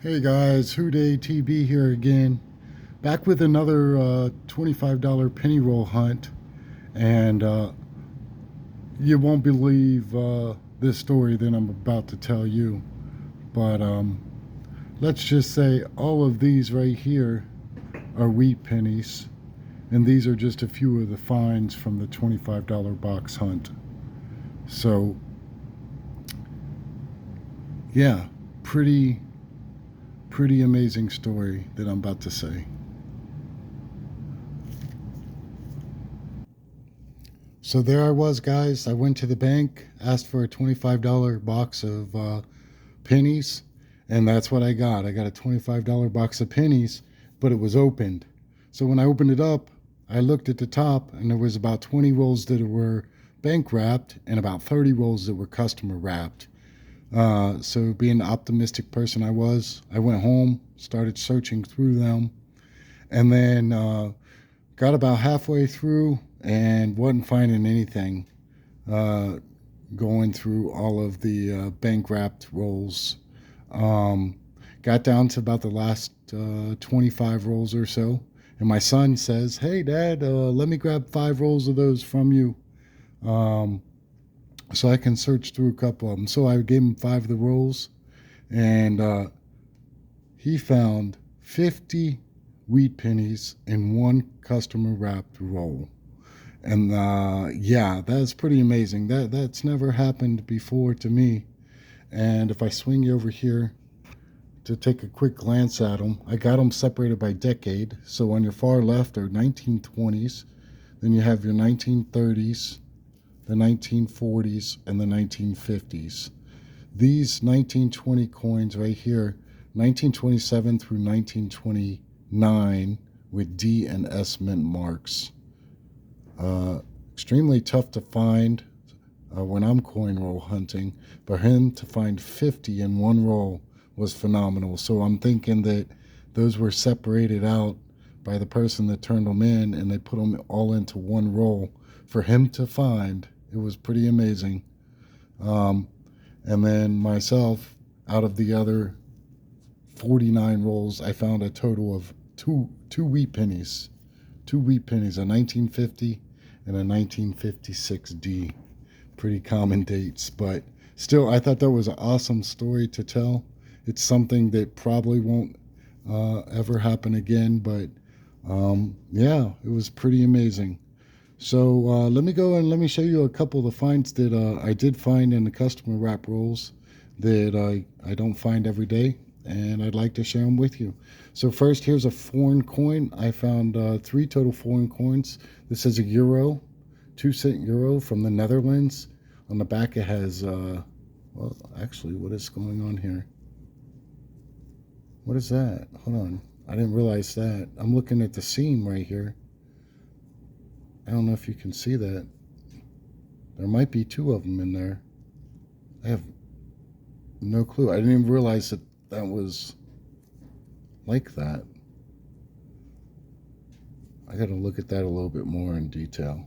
Hey guys, Houday TB here again. Back with another $25 penny roll hunt. And you won't believe this story that I'm about to tell you. But let's just say all of these right here are wheat pennies. And these are just a few of the finds from the $25 box hunt. So, yeah, pretty, pretty amazing story that I'm about to say. So there I was, guys. I went to the bank, asked for a $25 box of pennies, and that's what I got. I got a $25 box of pennies, but it was opened. So when I opened it up, I looked at the top, and there was about 20 rolls that were bank wrapped and about 30 rolls that were customer wrapped. So being the optimistic person I was, I went home, started searching through them, and then got about halfway through and wasn't finding anything. Uh, Going through all of the bank wrapped rolls. Um, Got down to about the last 25 rolls or so. And my son says, "Hey, Dad, let me grab 5 rolls of those from you um, so I can search through a couple of them." So I gave him 5 of the rolls, and he found 50 wheat pennies in one customer wrapped roll. And yeah, that's pretty amazing. That's never happened before to me. And if I swing you over here to take a quick glance at them, I got them separated by decade. So on your far left are 1920s, then you have your 1930s, the 1940s, and the 1950s. These 1920 coins right here, 1927 through 1929, with D and S mint marks. Extremely tough to find when I'm coin roll hunting, but him to find 50 in one roll was phenomenal. So I'm thinking that those were separated out by the person that turned them in, and they put them all into one roll for him to find. It was pretty amazing. Um, and then myself, out of the other 49 rolls, I found a total of two wheat pennies, a 1950 and a 1956 D. Pretty common dates, but still, I thought that was an awesome story to tell. It's something that probably won't ever happen again, but yeah, it was pretty amazing. So let me go and let me show you a couple of the finds that I did find in the customer wrap rolls that I don't find every day, and I'd like to share them with you. So first, here's a foreign coin. I found 3 total foreign coins. This is a euro, 2 cent euro from the Netherlands. On the back, it has, well, actually, what is going on here? What is that? Hold on. I didn't realize that. I'm looking at the seam right here. I don't know if you can see that. There might be 2 of them in there. I have no clue. I didn't even realize that that was like that. I got to look at that a little bit more in detail.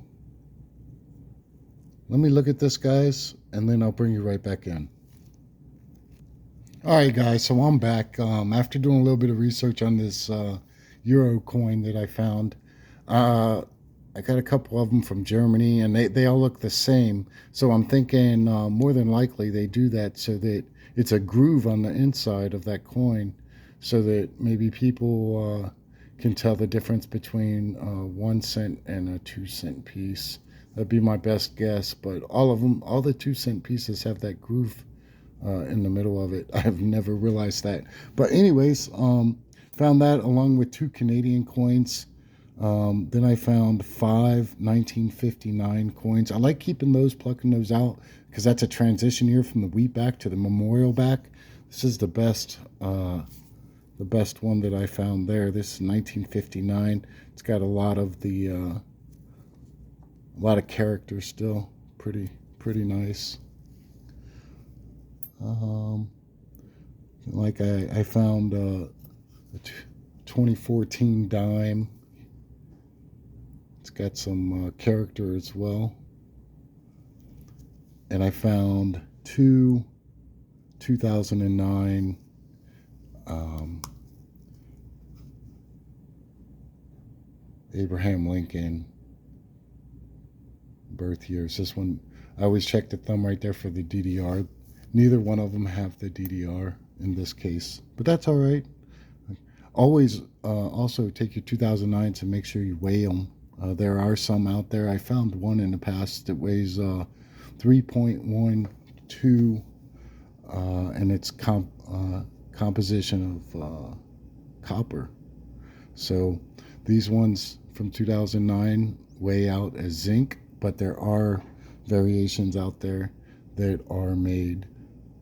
Let me look at this, guys, and then I'll bring you right back in. All right, guys, so I'm back. After doing a little bit of research on this Euro coin that I found, uh, I got a couple of them from Germany, and they all look the same. So I'm thinking more than likely they do that so that it's a groove on the inside of that coin so that maybe people can tell the difference between a 1 cent and a 2 cent piece. That'd be my best guess, but all of them, all the 2 cent pieces have that groove in the middle of it. I've never realized that. But anyways, found that along with 2 Canadian coins. Then I found 5 1959 coins. I like keeping those, plucking those out, because that's a transition year from the wheat back to the memorial back. This is the best one that I found there. This is 1959. It's got a lot of a lot of character still. Pretty nice. Um, like I found a 2014 dime. It's got some character as well. And I found 2 2009 um, Abraham Lincoln birth years. This one, I always check the thumb right there for the DDR. Neither one of them have the DDR in this case, but that's all right. Always also take your 2009 to make sure you weigh them. There are some out there. I found one in the past that weighs 3.12, and it's composition of copper. So these ones from 2009 weigh out as zinc, but there are variations out there that are made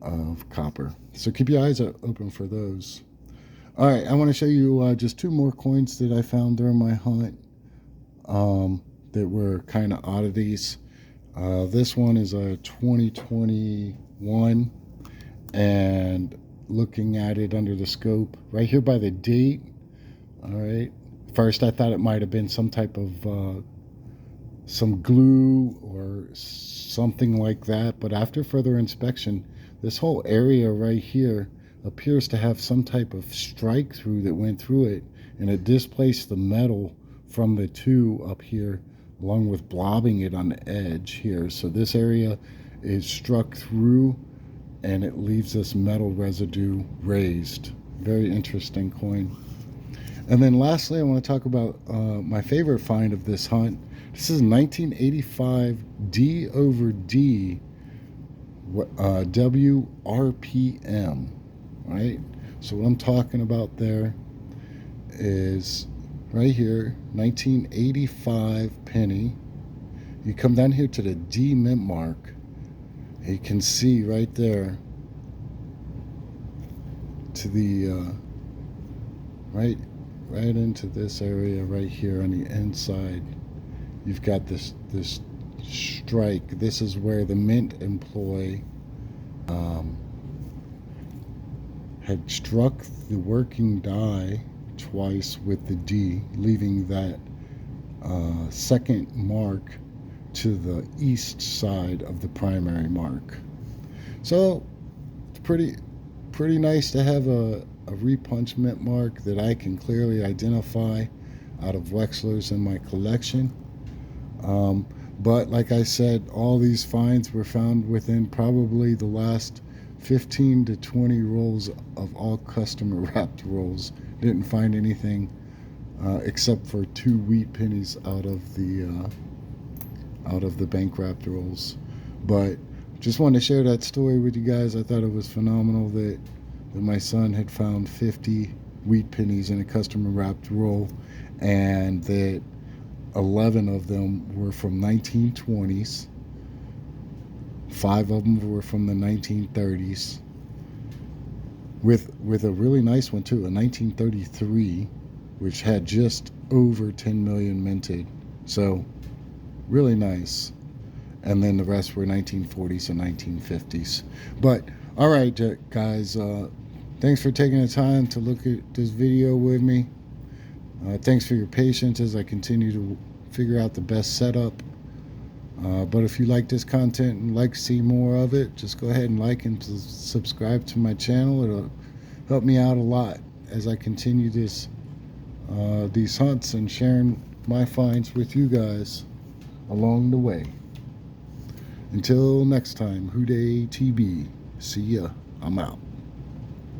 of copper. So keep your eyes open for those. All right, I want to show you just two more coins that I found during my hunt that were kind of oddities. This one is a 2021, and looking at it under the scope, right here by the date, all right, first I thought it might have been some type of some glue or something like that, but after further inspection, this whole area right here appears to have some type of strike through that went through it, and it displaced the metal from the two up here, along with blobbing it on the edge here. So this area is struck through, and it leaves this metal residue raised. Very interesting coin. And then lastly, I want to talk about my favorite find of this hunt. This is 1985 D over D WRPM. Right? So what I'm talking about there is right here, 1985 penny. You come down here to the D mint mark, and you can see right there to the right into this area right here on the inside. You've got this strike. This is where the mint employee had struck the working die twice with the D, leaving that second mark to the east side of the primary mark. So it's pretty nice to have a repunch mint mark that I can clearly identify out of Wexler's in my collection. But like I said, all these finds were found within probably the last 15 to 20 rolls of all customer wrapped rolls. Didn't find anything except for 2 wheat pennies out of the bank wrapped rolls. But just wanted to share that story with you guys. I thought it was phenomenal that my son had found 50 wheat pennies in a customer wrapped roll, and that 11 of them were from 1920s. 5 of them were from the 1930s, with a really nice one too, a 1933, which had just over 10 million minted. So really nice. And then the rest were 1940s and 1950s. But all right, guys, thanks for taking the time to look at this video with me. Thanks for your patience as I continue to figure out the best setup. But if you like this content and like to see more of it, just go ahead and like and subscribe to my channel. It'll help me out a lot as I continue these hunts and sharing my finds with you guys along the way. Until next time, Houday TB. See ya. I'm out.